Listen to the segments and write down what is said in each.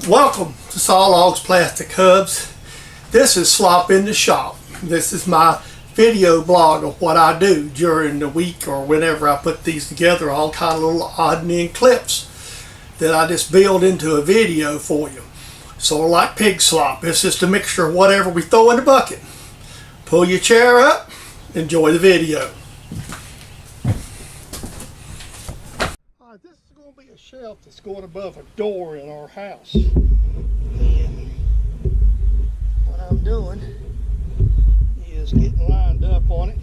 Welcome to Saw Logs Plastic Hubs. This is Slop in the Shop. This is my video blog of what I do during the week or whenever I put these together, all kind of little odd and end clips that I just build into a video for you. Sort of like pig slop. It's just a mixture of whatever we throw in the bucket. Pull your chair up, enjoy the video. This is going to be a shelf that's going above a door in our house. And what I'm doing is getting lined up on it.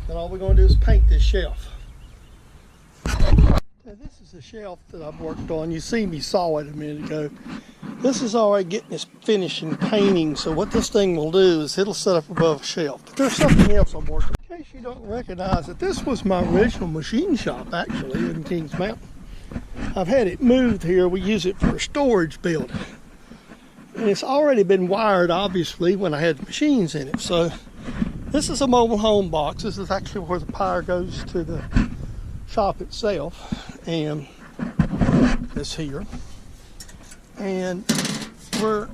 Then all we're going to do is paint this shelf. Now this is a shelf that I've worked on. You see me saw it a minute ago. This is already getting its finishing painting, so what this thing will do is it'll set up above a shelf. But there's something else I'm working on. In case you don't recognize it, this was my original machine shop actually in Kings Mountain. I've had it moved here. We use it for a storage building. And it's already been wired obviously when I had the machines in it. So this is a mobile home box. This is actually where the power goes to the shop itself. And this here. And we're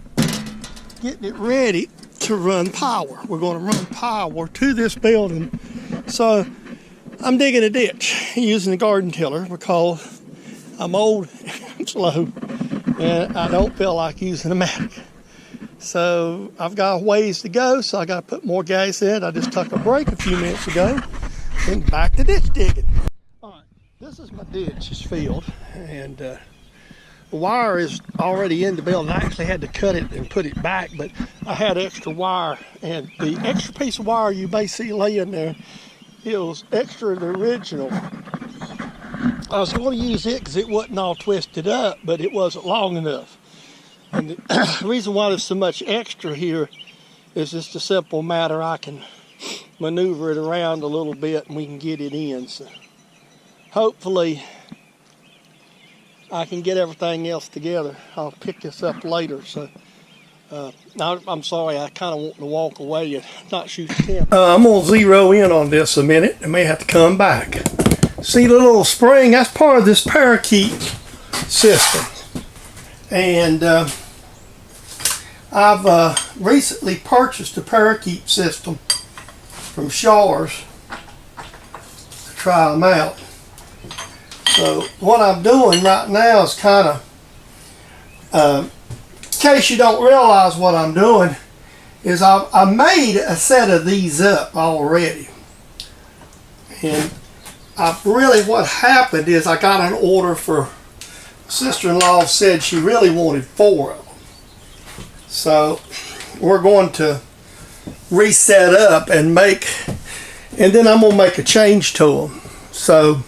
getting it ready to run power. We're going to run power to this building. So I'm digging a ditch using a garden tiller because I'm old and slow and I don't feel like using a Matic. So I've got a ways to go, so I got to put more gas in. I just took a break a few minutes ago and back to ditch digging. All right, this is my ditch, it's filled, and the wire is already in the building. I actually had to cut it and put it back, but I had extra wire, and the extra piece of wire you may see laying there, it was extra the original. I was going to use it because it wasn't all twisted up, but it wasn't long enough. And the reason why there's so much extra here is just a simple matter. I can maneuver it around a little bit and we can get it in. So hopefully I can get everything else together. I'll pick this up later. So I'm sorry, I kind of want to walk away and not shoot the camera. I'm going to zero in on this a minute. I may have to come back. See the little spring? That's part of this ParaKeep system. And I've recently purchased a ParaKeep system from Shaw's to try them out. So what I'm doing right now is kind of, in case you don't realize what I'm doing, is I made a set of these up already. And what happened is I got an order for, sister-in-law said she really wanted 4 of them. So we're going to reset up and then I'm going to make a change to them. So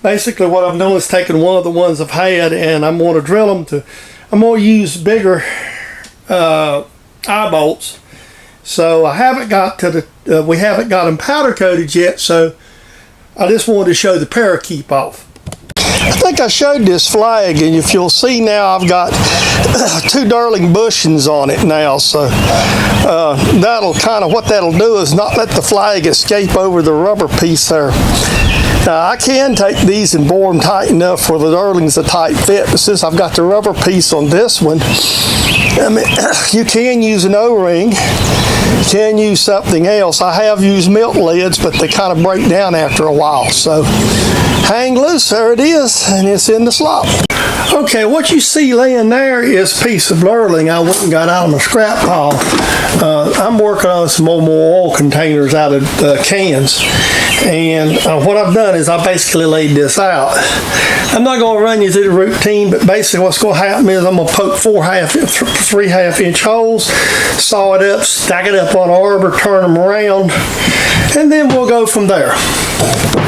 basically what I'm doing is taking one of the ones I've had and I'm going to drill them I'm going to use bigger eye bolts. So I haven't got to we haven't got them powder coated yet, so I just wanted to show the ParaKeep off. I think I showed this flag, and if you'll see now, I've got 2 Durling bushings on it now. So what that'll do is not let the flag escape over the rubber piece there. Now I can take these and bore them tight enough for the Durling's a tight fit, but since I've got the rubber piece on this one, I mean, you can use an O-ring, you can use something else. I have used milk lids, but they kind of break down after a while. So hang loose, there it is, and it's in the slop. Okay, what you see laying there is a piece of Durling I went and got out of my scrap pile. I'm working on some more oil containers out of cans. And what I've done is I basically laid this out. I'm not going to run you through the routine, but basically what's going to happen is I'm going to poke 3 1/2-inch holes, saw it up, stack it up on an arbor, turn them around, and then we'll go from there.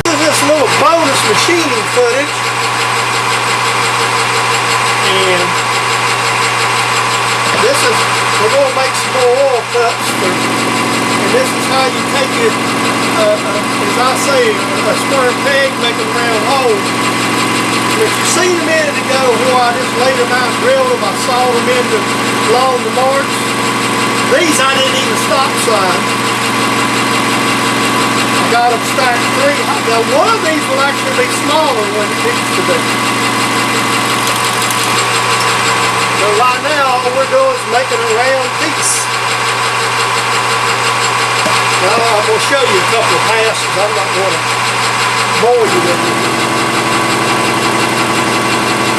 This little bonus machining footage. And we're going to make some more oil cups, and this is how you take it, as I say, a square peg, make a round hole. If you seen a minute ago where I just laid them out and drilled them, I sawed them into along the marks. These I didn't even stop sign. I got them stacked 3. Now one of these will actually be smaller when it needs to be. So right now all we're doing is making a round piece. Now I'm going to show you a couple of passes. I'm not going to bore you with it.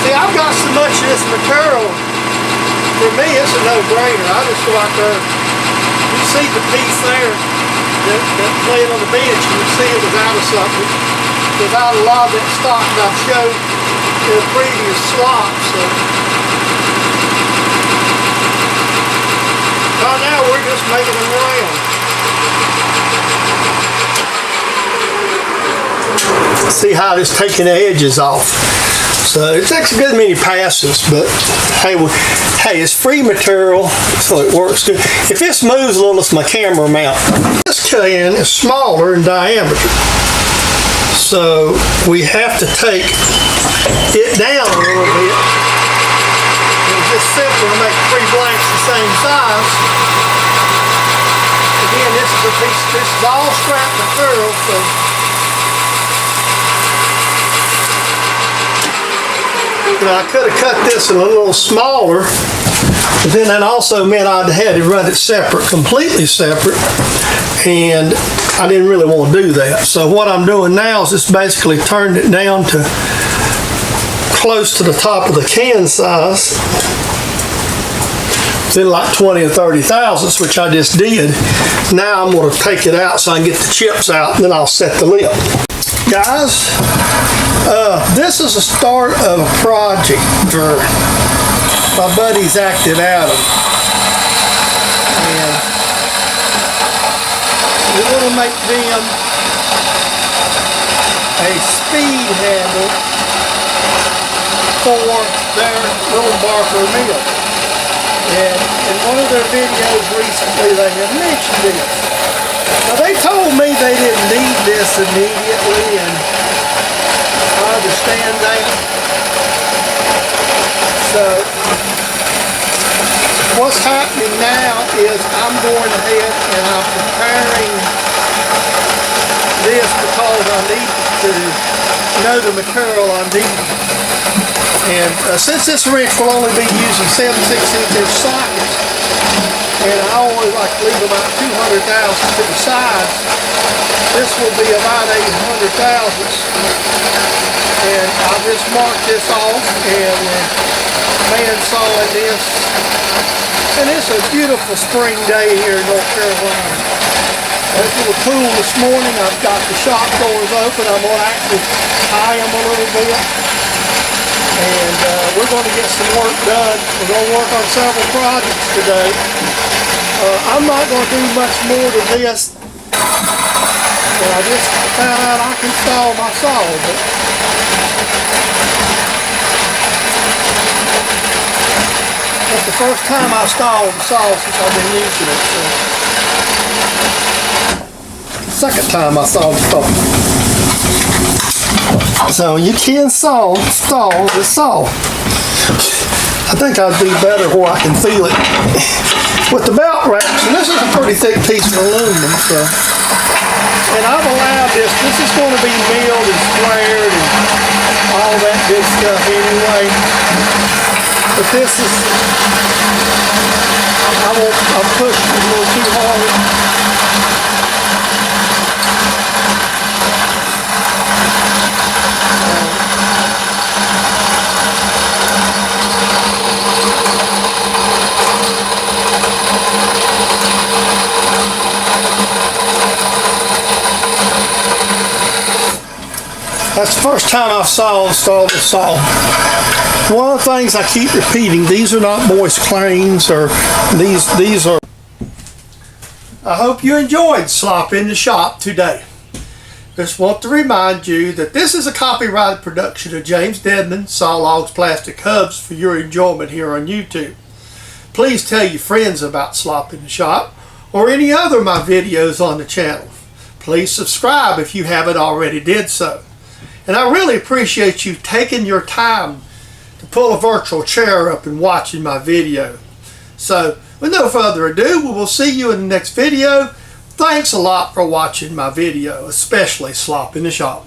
See, I've got so much of this material. For me, it's a no-brainer. I just go out there. You see the piece there that's laying on the bench, and you see it without of something, without a lot of that stock that I've showed in the previous slop. So right now we're just making them round. See how it's taking the edges off. So it takes a good many passes, but hey, it's free material, so it works good. If this moves a little, it's my camera mount. This can is smaller in diameter, so we have to take it down a little bit. It's just simpler to make 3 blanks the same size. Again, this is a piece. This is all scrap material, so. Now, I could have cut this in a little smaller, but then that also meant I'd had to run it separate, completely separate, and I didn't really want to do that. So what I'm doing now is just basically turning it down to close to the top of the can size, then like 20 or 30 thousandths, which I just did. Now I'm going to take it out so I can get the chips out, and then I'll set the lip. Guys, this is the start of a project for my buddies Active Adam, and we want to make them a speed handle for their little barker mill. And in one of their videos recently they have mentioned this. Now they told me they didn't need this immediately, and I understand that. So what's happening now is I'm going ahead and I'm preparing this because I need to know the material I need. And since this wrench will only be using 7/16" sockets, and I always like to leave about 200 thousandths to the sides, this will be about 800 thousandths. And I'll just mark this off and bandsawing this. And it's a beautiful spring day here in North Carolina. It's a little cool this morning. I've got the shop doors open. I'm going to actually tie them a little bit. And we're going to get some work done. We're going to work on several projects today. I'm not going to do much more to this, but I just found out I can install my saw. But that's the first time I installed the saw since I've been using it. So. Second time I saw the saw. So you can install the saw. I think I'd be better where I can feel it with the belt wraps. And this is a pretty thick piece of aluminum. So. And I've allowed this is going to be milled and squared and all that good stuff anyway. But this is, I'm pushing it a little too hard. That's the first time I've installed the saw. One of the things I keep repeating, these are not moist cleans, or these are. I hope you enjoyed Slop in the Shop today. Just want to remind you that this is a copyrighted production of James Dedman, Saw Logs Plastic Hubs, for your enjoyment here on YouTube. Please tell your friends about Slop in the Shop or any other of my videos on the channel. Please subscribe if you haven't already did so. And I really appreciate you taking your time to pull a virtual chair up and watching my video. So with no further ado, we will see you in the next video. Thanks a lot for watching my video, especially Slop in the Shop.